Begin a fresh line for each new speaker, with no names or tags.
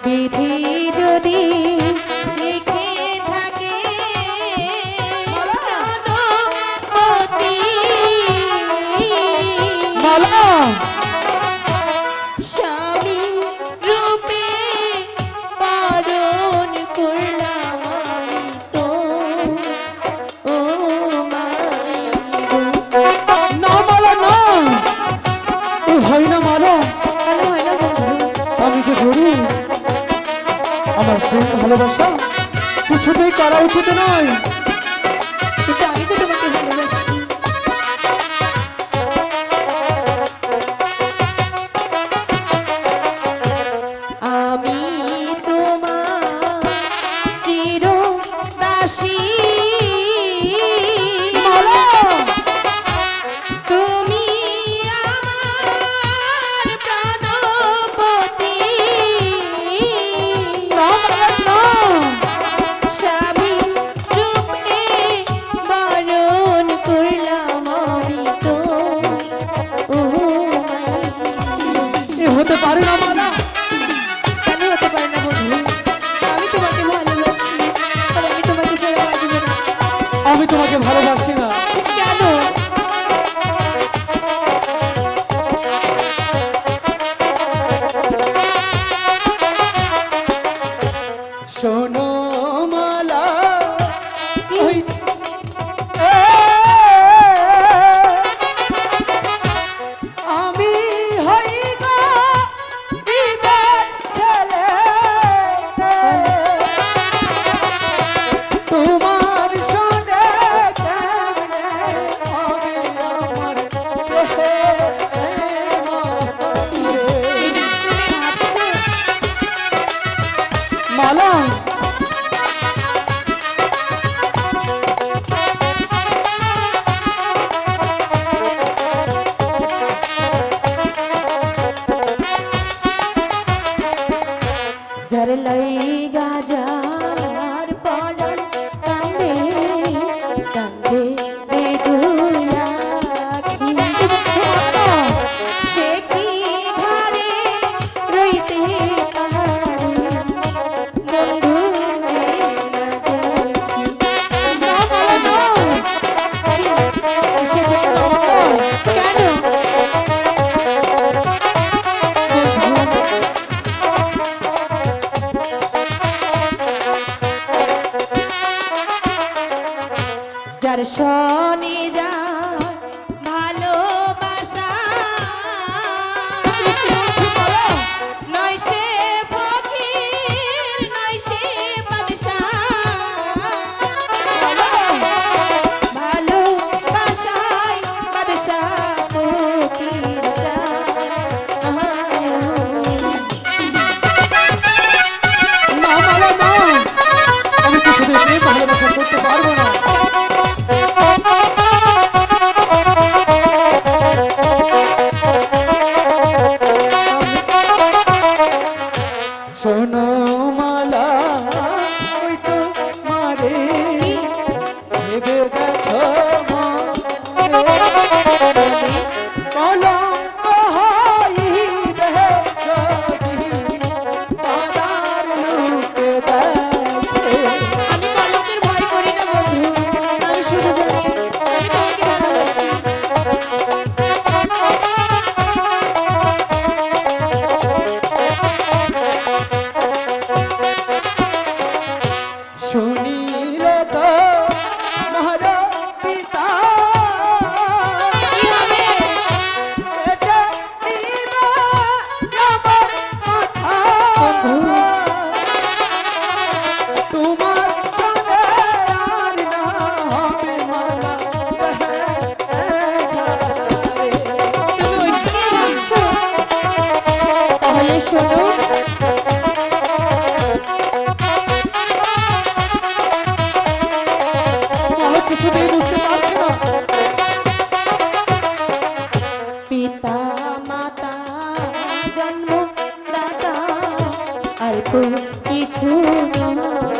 বিধি যদি লিখে থাকে প্রাণপতি স্বামী রূপে পালন করলাম আমি তো ও মাই
না মালা না, হয় না মালা।
কেন হয় না বন্ধু?
আমি যে গরু, আমার প্রেম ভালোবাসা কিছুতেই করা উচিত নয়।
কিন্তু আমি তো তোমাকে ভালোবাসি। আমি তোমার চিরদাসী, তুমি আমার প্রাণপতি। স্বামী রূপে বরণ করলাম আমি তো ও মাই।
এ হতে পারে না মালা।
কেন হতে পারে না বন্ধু? আমি তোমাকে ভালোবাসি, আর আমি তোমাকে ছেড়ে বাঁচব না।
আমি তোমাকে ভালোবাসি না।
কেন?
শোনো মালা, ওই আমি হই গো বিবেক ছেলে, তোমার সঙ্গে কেমনে হবে আমার মালা।
যার লাইগা যার পরাণ কান্দে কান্দে বেদুই আখি, সে কি ঘরে রইতে পারে বন্ধু রে না দেখি। কেন? যার শনি যার ভালোবাসা, নয় সে ফকির নয় সে বাদশা। ভালোবাসায় বাদশা ফকির
না মালা না, আমি কিছুতেই ভালোবাসা করতে পারবো না। শোনো মালা, ওই তো মারে ভেবে দেখো কলঙ্ক হইবে যদি পাড়ার লোকে দেখে।
আমি কলঙ্কের ভয় করি না বন্ধু, আমি শুধু জানি আমি তোমাকে ভালোবাসি।
শুনিলে তো মহার পিতা
কি হবে?
এটা দিবা আমার মাথা। তোমার সঙ্গে আর না হবে মালা।
তুমি ওইদিকে ভাবছো? তাহলে শোনো,
আমার কিছুতেই বুঝতে পারছি না।
পিতা মাতা জন্ম দাতা আর তো কিছু নয়।